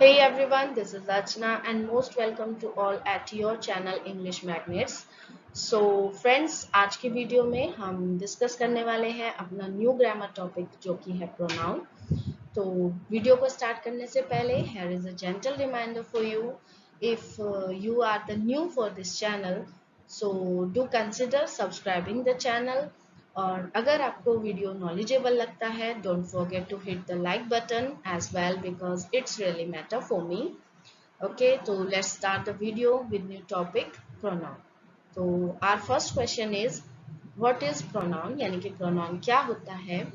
Hey everyone, this is Archana and most welcome to all at your channel English Magnets. So friends, आज की video में हम discuss करने वाले हैं अपना न्यू ग्रामर टॉपिक जो कि है प्रोनाउन। तो वीडियो को स्टार्ट करने से पहले here is a gentle reminder for you. If you are the new for this channel, so do consider subscribing the channel. और अगर आपको वीडियो नॉलेजेबल लगता है don't forget to hit the like button as well because it's really matter for me. Okay, तो let's start the video with new topic pronoun. तो our first question is what is pronoun, यानी कि pronoun क्या होता है.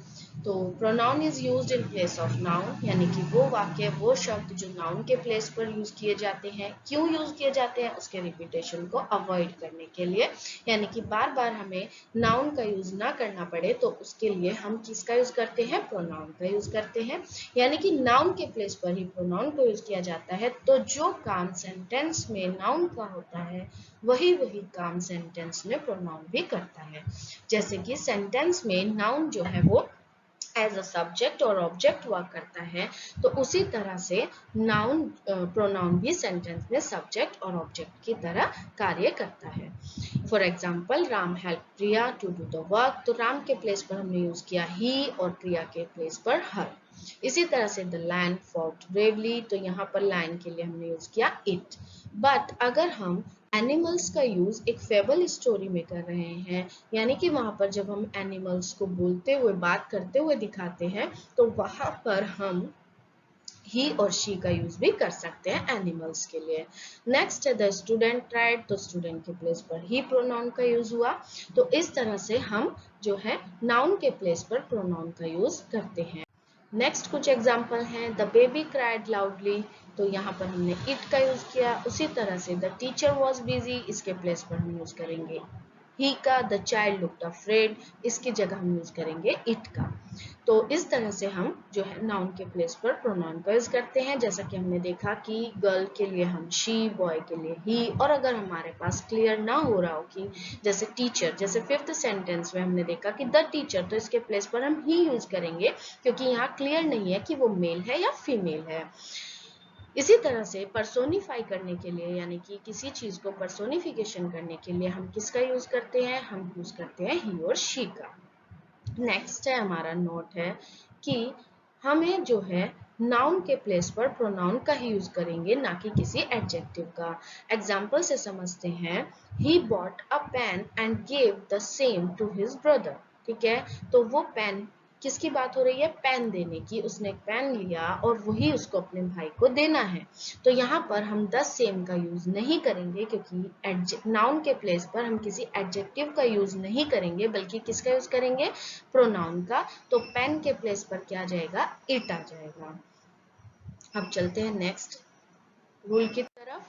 तो pronoun is used in place of noun, यानी कि वो वाक्य वो शब्द जो नाउन के प्लेस पर यूज किए जाते हैं. क्यों यूज किए जाते हैं? उसके रिपीटेशन को अवॉइड करने के लिए, यानी कि बार बार हमें नाउन का यूज ना करना पड़े तो उसके लिए हम किसका यूज करते हैं? प्रोनाउन का यूज करते हैं. यानी कि नाउन के प्लेस पर ही प्रोनाउन को यूज किया जाता है. तो जो काम सेंटेंस में नाउन का होता है वही काम सेंटेंस में प्रोनाउन भी करता है. जैसे कि सेंटेंस में नाउन जो है वो एज अ सब्जेक्ट और ऑब्जेक्ट वर्क करता है, तो उसी तरह से नाउन प्रोनाउन भी सेंटेंस में सब्जेक्ट और ऑब्जेक्ट की तरह कार्य करता है. For example, Ram help Priya to do the work. तो राम के प्लेस पर हमने यूज किया ही और प्रिया के प्लेस पर हर. इसी तरह से द लायन फॉक्ड ब्रेवली, तो यहाँ पर लायन के लिए हमने यूज किया इट. बट अगर हम एनिमल्स का यूज एक फेबल स्टोरी में कर रहे हैं, यानी कि वहां पर जब हम एनिमल्स को बोलते हुए बात करते हुए दिखाते हैं तो वहां पर हम ही और शी का यूज भी कर सकते हैं एनिमल्स के लिए. नेक्स्ट है द स्टूडेंट ट्राइड, तो स्टूडेंट के प्लेस पर ही प्रोनाउन का यूज हुआ. तो इस तरह से हम जो है नाउन के प्लेस पर प्रोनाउन का यूज करते हैं. नेक्स्ट कुछ एग्जाम्पल हैं. द बेबी क्राइड लाउडली, तो यहाँ पर हमने इट का यूज किया. उसी तरह से द टीचर वॉज बिजी, इसके प्लेस पर हम यूज करेंगे ही का. द चाइल्ड लुक्ड अफ्रेड, इसकी जगह हम यूज करेंगे इट का. तो इस तरह से हम जो है नाउन के प्लेस पर प्रोनाउन का यूज करते हैं. जैसा कि हमने देखा कि गर्ल के लिए हम शी, बॉय के लिए ही. और अगर हमारे पास क्लियर ना हो रहा हो कि जैसे टीचर, जैसे फिफ्थ सेंटेंस में हमने देखा कि द टीचर, तो इसके प्लेस पर हम ही यूज करेंगे क्योंकि यहाँ क्लियर नहीं है कि वो मेल है या फीमेल है. इसी तरह से पर्सोनिफाई करने के लिए, यानी कि किसी चीज को पर्सोनिफिकेशन करने के लिए हम किसका यूज करते हैं? हम यूज करते हैं ही और शी का. नेक्स्ट है हमारा नोट है कि हमें जो है नाउन के प्लेस पर प्रोनाउन का ही यूज करेंगे, ना कि किसी एडजेक्टिव का. एग्जाम्पल से समझते हैं. He bought a pen and gave the same to his brother. ठीक है, तो वो पेन, किसकी बात हो रही है? पेन देने की. उसने एक पेन लिया और वही उसको अपने भाई को देना है. तो यहाँ पर हम द सेम का यूज नहीं करेंगे क्योंकि नाउन के प्लेस पर हम किसी एडजेक्टिव का यूज नहीं करेंगे बल्कि किसका यूज करेंगे? प्रोनाउन का. तो पेन के प्लेस पर क्या आ जाएगा? इट आ जाएगा. अब चलते हैं नेक्स्ट रूल की तरफ.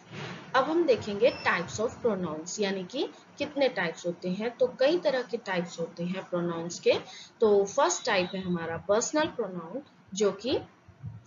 अब हम देखेंगे टाइप्स ऑफ प्रोनाउंस, यानी कि कितने टाइप्स होते हैं. तो कई तरह के टाइप्स होते हैं प्रोनाउंस के. तो फर्स्ट टाइप है हमारा पर्सनल प्रोनाउन, जो कि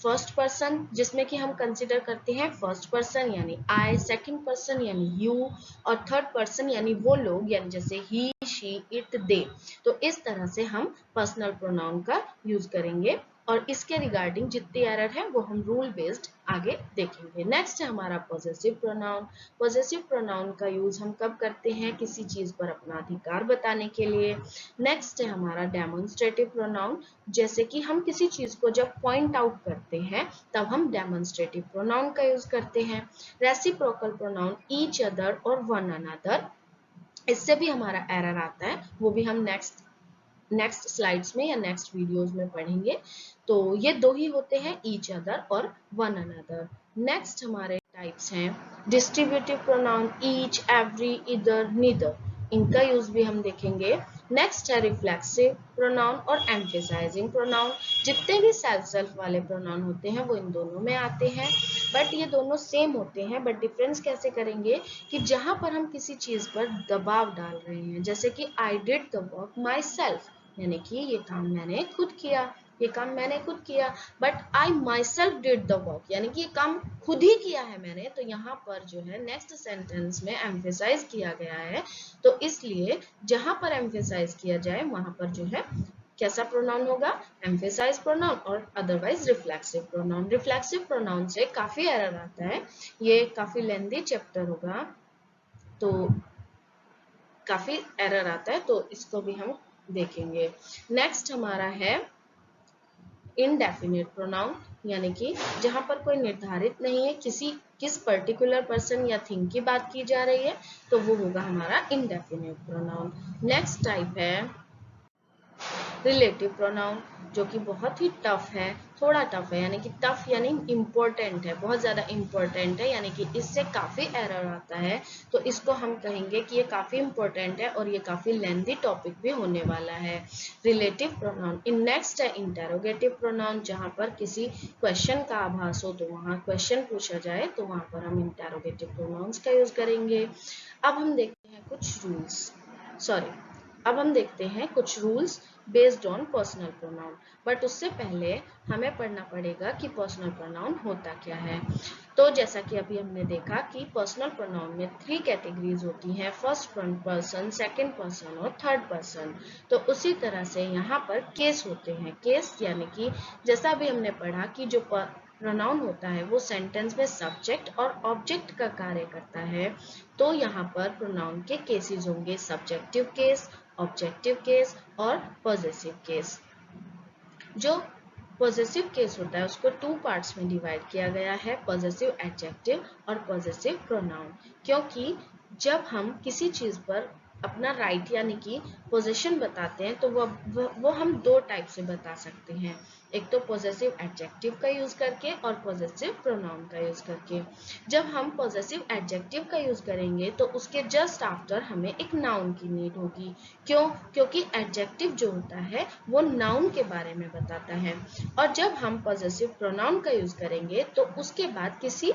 फर्स्ट पर्सन, जिसमें कि हम कंसिडर करते हैं फर्स्ट पर्सन यानी आई, सेकंड पर्सन यानी यू, और थर्ड पर्सन यानी वो लोग, यानी जैसे ही, शी, इट, दे. तो इस तरह से हम पर्सनल प्रोनाउन का यूज करेंगे और इसके रिगार्डिंग जितने एरर है वो हम रूल बेस्ड आगे देखेंगे. नेक्स्ट है हमारा पॉजेसिव प्रोनाउन. पॉजेसिव प्रोनाउन का यूज हम कब करते हैं? किसी चीज पर अपना अधिकार बताने के लिए. नेक्स्ट है हमारा डेमोन्स्ट्रेटिव प्रोनाउन. जैसे कि हम किसी चीज को जब पॉइंट आउट करते हैं तब हम डेमोन्स्ट्रेटिव प्रोनाउन का यूज करते हैं. रेसिप्रोकल प्रोनाउन ईच अदर और वन अनदर, इससे भी हमारा एरर आता है, वो भी हम नेक्स्ट स्लाइड्स में या नेक्स्ट वीडियोस में पढ़ेंगे. तो ये दो ही होते हैं, ईच अदर और वन अनदर. नेक्स्ट हमारे टाइप्स हैं डिस्ट्रीब्यूटिव प्रोनाउन, ईच, एवरी, इधर, नीदर. इनका यूज भी हम देखेंगे. नेक्स्ट है रिफ्लेक्सिव प्रोनाउन और एम्फेसाइजिंग प्रोनाउन. जितने भी सेल्फ वाले प्रोनाउन होते हैं वो इन दोनों में आते हैं, बट ये दोनों सेम होते हैं. बट डिफरेंस कैसे करेंगे कि जहां पर हम किसी चीज पर दबाव डाल रहे हैं, जैसे कि I did the work my self, यानी कि ये काम मैंने खुद किया, ये काम मैंने खुद किया. But I my self did the work, यानी कि ये काम खुद ही किया है मैंने. तो यहाँ पर जो है नेक्स्ट सेंटेंस में एम्फेसाइज किया गया है. तो इसलिए जहां पर एम्फेसाइज किया जाए वहां पर जो है कैसा प्रोनाउन होगा, एम्फेसाइज प्रोनाउन और otherwise reflexive pronoun. Reflexive pronoun से काफी एरर आता है, ये काफी लेंदी चैप्टर होगा तो काफी एरर आता है, तो इसको भी हम देखेंगे। नेक्स्ट हमारा है इनडेफिनिट प्रोनाउन, यानी कि जहां पर कोई निर्धारित नहीं है, किस पर्टिकुलर पर्सन या थिंग की बात की जा रही है, तो वो होगा हमारा इनडेफिनिट प्रोनाउन। नेक्स्ट टाइप है रिलेटिव प्रोनाउन, जो कि बहुत ही टफ है, थोड़ा टफ है, यानी कि टफ यानी इम्पोर्टेंट है, बहुत ज्यादा इम्पोर्टेंट है, यानी कि इससे काफी एरर आता है, तो इसको हम कहेंगे कि ये काफी इम्पोर्टेंट है और ये काफी लेंथी टॉपिक भी होने वाला है। रिलेटिव प्रोनाउन इन नेक्स्ट है इंटेरोगेटिव प्रोनाउन, जहां पर किसी क्वेश्चन का आभास हो, तो वहां क्वेश्चन पूछा जाए तो वहां पर हम इंटेरोगेटिव प्रोनाउंस का यूज करेंगे। अब हम देखते हैं कुछ rules based on personal pronoun, but उससे पहले हमें पढ़ना पड़ेगा कि पर्सनल प्रोनाउन होता क्या है। तो जैसा कि अभी हमने देखा कि पर्सनल प्रोनाउन में 3 कैटेगरीज होती हैं, फर्स्ट पर्सन, सेकंड पर्सन और थर्ड पर्सन। तो उसी तरह से यहाँ पर केस होते हैं। केस यानी कि जैसा भी हमने पढ़ा कि जो प्रोनाउन होता है वो सेंटेंस में सब्जेक्ट और ऑब्जेक्ट का कार्य करता है, तो यहाँ पर प्रोनाउन के केसेस होंगे सब्जेक्टिव केस, ऑब्जेक्टिव केस और पॉजेसिव केस। जो पॉजेसिव केस होता है उसको 2 पार्ट्स में डिवाइड किया गया है, पॉजेसिव एडजेक्टिव और पॉजेसिव प्रोनाउन। क्योंकि जब हम किसी चीज पर अपना राइट यानी कि पोजीशन बताते हैं, तो वो हम 2 टाइप से बता सकते हैं, एक तो पॉजेसिव एडजेक्टिव का यूज करके और पॉजेसिव प्रोनाउन का यूज करके। जब हम पॉजेसिव एडजेक्टिव का यूज करेंगे तो उसके जस्ट आफ्टर हमें एक नाउन की नीड होगी। क्यों? क्योंकि एडजेक्टिव जो होता है वो नाउन के बारे में बताता है, और जब हम पॉजेसिव प्रोनाउन का यूज करेंगे तो उसके बाद किसी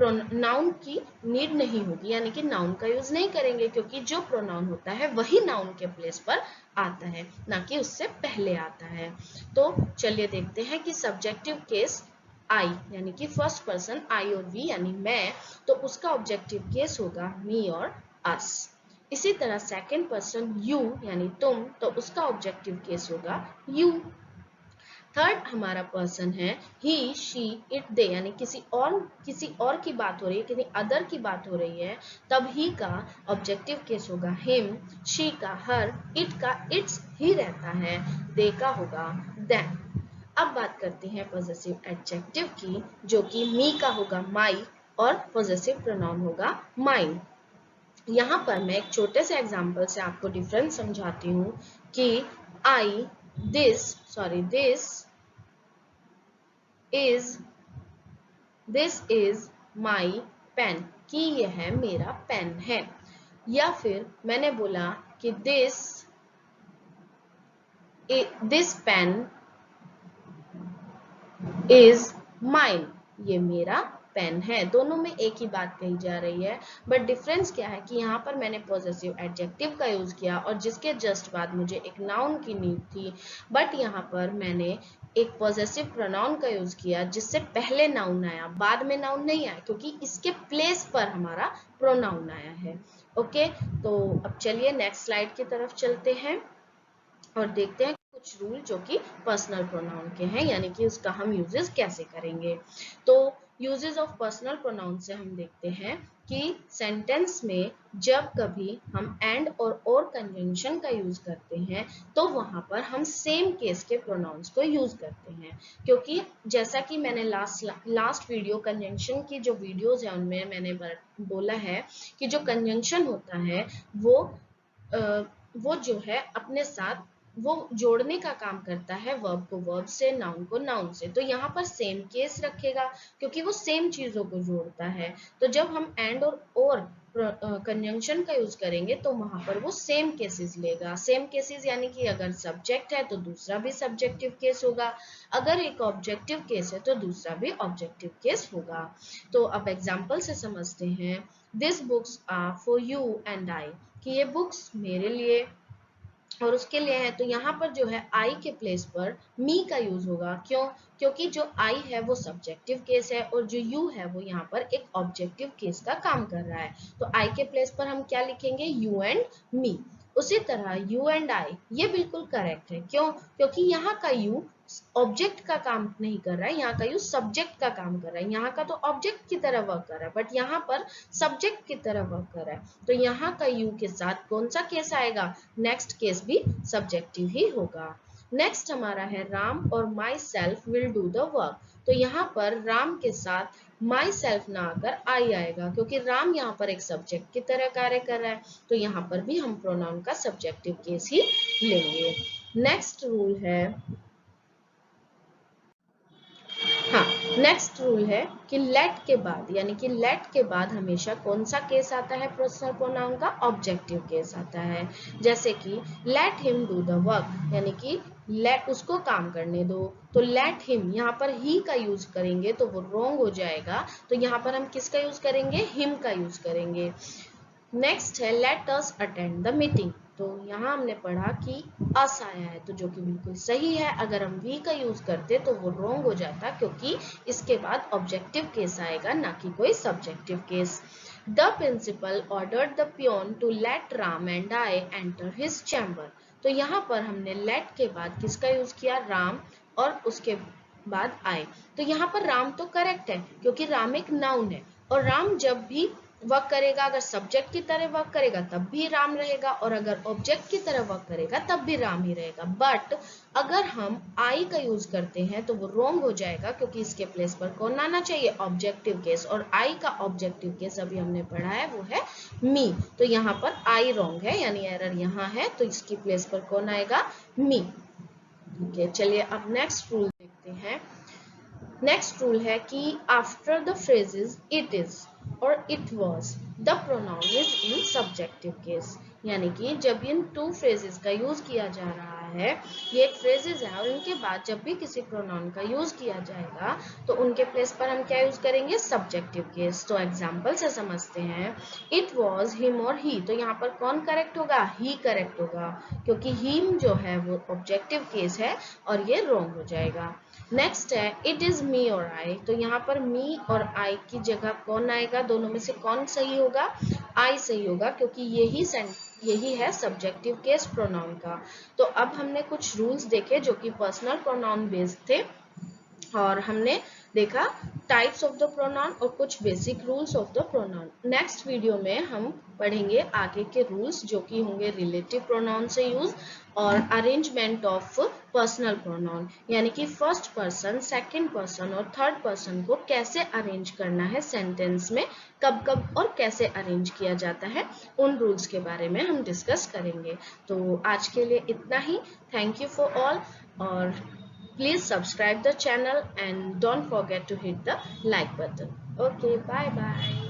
नाउन की नीड नहीं होगी, यानी कि नाउन का यूज नहीं करेंगे, क्योंकि जो प्रोनाउन होता है वही नाउन के प्लेस पर आता है, ना कि उससे पहले आता है। तो चलिए देखते हैं कि सब्जेक्टिव केस आई यानी कि फर्स्ट पर्सन आई और वी यानी मैं, तो उसका ऑब्जेक्टिव केस होगा मी और अस। इसी तरह सेकंड पर्सन यू यानी तुम, तो उसका ऑब्जेक्टिव केस होगा यू। थर्ड हमारा पर्सन है ही, शी, इट, दे, यानी किसी और की बात हो रही है, किसी अदर की बात हो रही है, तब ही का ऑब्जेक्टिव केस होगा हिम, शी का हर, इट का इट्स ही रहता है, दे का होगा देम। अब बात करते हैं पॉजेसिव एडजेक्टिव की, जो कि मी का होगा माई और पॉजेसिव प्रोनाउन होगा माइन। यहाँ पर मैं एक छोटे से एग्जाम्पल से आपको डिफरेंस समझाती हूँ कि आई दिस इज माई पेन, कि यह मेरा पेन है, या फिर मैंने बोला कि दिस पेन इज माइन, ये मेरा पेन है। दोनों में एक ही बात कही जा रही है, बट डिफरेंस क्या है कि यहाँ पर मैंने पॉजेसिव एडजेक्टिव का यूज किया और जिसके जस्ट बाद मुझे एक नाउन की नीड थी, बट यहाँ पर मैंने एक पॉजेसिव प्रोनाउन का यूज किया जिससे पहले नाउन आया, बाद में नाउन नहीं आया, क्योंकि इसके प्लेस पर हमारा प्रोनाउन आया है। ओके, तो अब चलिए नेक्स्ट स्लाइड की तरफ चलते हैं और देखते हैं कुछ रूल जो कि पर्सनल प्रोनाउन के हैं, यानी कि उसका हम यूजेस कैसे करेंगे। तो यूजेस ऑफ पर्सनल प्रोनाउन से हम देखते हैं कि सेंटेंस में जब कभी हम एंड और कंजंक्शन का यूज करते हैं, तो वहां पर हम सेम केस के प्रोनाउंस को यूज करते हैं, क्योंकि जैसा कि मैंने लास्ट वीडियो कंजंक्शन की जो वीडियोज है उनमें मैंने बोला है कि जो कंजंक्शन होता है वो जो है अपने साथ वो जोड़ने का काम करता है, वर्ब को वर्ब से, नाउन को नाउन से। तो यहाँ पर सेम केस रखेगा क्योंकि वो सेम चीजों को जोड़ता है। तो जब हम एंड और कंजंक्शन का यूज करेंगे तो वहां पर वो सेम केसेस लेगा। सेम केसेस यानी कि अगर सब्जेक्ट है तो दूसरा भी सब्जेक्टिव केस होगा, अगर एक ऑब्जेक्टिव केस है तो दूसरा भी ऑब्जेक्टिव केस होगा। तो अब एग्जाम्पल से समझते हैं। This books are for you and I, कि ये बुक्स मेरे लिए और उसके लिए है, तो यहाँ पर जो है आई के प्लेस पर मी का यूज होगा। क्यों? क्योंकि जो आई है वो सब्जेक्टिव केस है और जो यू है वो यहाँ पर एक ऑब्जेक्टिव केस का काम कर रहा है। तो आई के प्लेस पर हम क्या लिखेंगे? You and me. उसी तरह यू एंड आई, ये बिल्कुल करेक्ट है। क्यों? क्योंकि यहाँ का यू ऑब्जेक्ट का काम नहीं कर रहा है, यहाँ का यू सब्जेक्ट का काम कर रहा है। यहाँ का तो ऑब्जेक्ट की तरह वर्क कर रहा है, बट यहाँ पर सब्जेक्ट की तरह वर्क कर रहा है। तो यहाँ का यू के साथ कौन सा केस आएगा? नेक्स्ट केस भी सब्जेक्टिव ही होगा। नेक्स्ट हमारा है राम और my self will do the work. तो यहाँ पर राम के साथ माई सेल्फ ना आकर आई आएगा, क्योंकि राम यहाँ पर एक सब्जेक्ट की तरह कार्य कर रहा है। तो यहाँ पर भी हम प्रोनाउन का सब्जेक्टिव केस ही लेंगे। नेक्स्ट रूल है, हाँ, नेक्स्ट रूल है कि लेट के बाद, यानी कि लेट के बाद हमेशा कौन सा केस आता है पर्सनल प्रोनाउन का? ऑब्जेक्टिव केस आता है। जैसे कि let him do the work, यानी कि लेट उसको काम करने दो। तो लेट हिम, यहाँ पर ही का यूज करेंगे तो वो रॉन्ग हो जाएगा। तो यहाँ पर हम किसका यूज करेंगे? हिम का यूज करेंगे। नेक्स्ट है let us attend the meeting. तो यहाँ हमने पढ़ा कि अस आया है, तो जो कि बिल्कुल सही है। अगर हम वी का यूज करते तो वो रॉन्ग हो जाता, क्योंकि इसके बाद ऑब्जेक्टिव केस आएगा, ना कि कोई subjective case. The principal ordered the peon to let Ram and I enter his chamber. तो यहाँ पर हमने लेट के बाद किसका यूज किया? राम, और उसके बाद आई। तो यहाँ पर राम तो करेक्ट है, क्योंकि राम एक नाउन है, और राम जब भी वर्क करेगा, अगर सब्जेक्ट की तरह वर्क करेगा तब भी राम रहेगा, और अगर ऑब्जेक्ट की तरह वर्क करेगा तब भी राम ही रहेगा। बट अगर हम आई का यूज करते हैं तो वो रॉन्ग हो जाएगा, क्योंकि इसके प्लेस पर कौन आना चाहिए? Objective case. और आई का ऑब्जेक्टिव केस अभी हमने पढ़ा है, वो है मी। तो यहाँ पर आई रॉन्ग है, यानी एरर यहाँ है, तो इसकी प्लेस पर कौन आएगा? मी। ओके, चलिए अब नेक्स्ट रूल देखते हैं। नेक्स्ट रूल है कि after the phrases it is और it was, the pronoun is in subjective case. यानी कि जब इन टू फ्रेजेस का यूज किया जा रहा है, ये एक फ्रेजेस है, और इनके बाद जब भी किसी प्रोनाउन का यूज किया जाएगा तो उनके प्लेस पर हम क्या यूज करेंगे? Subjective case. तो एग्जाम्पल से समझते हैं। इट वॉज हिम और ही, तो यहाँ पर कौन करेक्ट होगा? ही करेक्ट होगा, क्योंकि हिम जो है वो ऑब्जेक्टिव केस है, और ये रॉन्ग हो जाएगा। नेक्स्ट है इट इज मी और आई। तो यहाँ पर मी और आई की जगह कौन आएगा? दोनों में से कौन सही होगा? आई सही होगा, क्योंकि यही है सब्जेक्टिव केस प्रोनाउन का। तो अब हमने कुछ रूल्स देखे जो कि पर्सनल प्रोनाउन बेस्ड थे, और हमने देखा टाइप्स ऑफ द प्रोनाउन और कुछ basic rules of the pronoun. Next video में हम पढ़ेंगे आगे के रूल्स, जो कि होंगे रिलेटिव प्रोनाउन से यूज और अरेंजमेंट ऑफ पर्सनल प्रोनाउन, यानी कि फर्स्ट पर्सन, सेकंड पर्सन और थर्ड पर्सन को कैसे अरेंज करना है सेंटेंस में, कब कब और कैसे अरेंज किया जाता है, उन रूल्स के बारे में हम डिस्कस करेंगे। तो आज के लिए इतना ही। थैंक यू फॉर ऑल, और please subscribe the channel and don't forget to hit the like button. Okay, bye bye.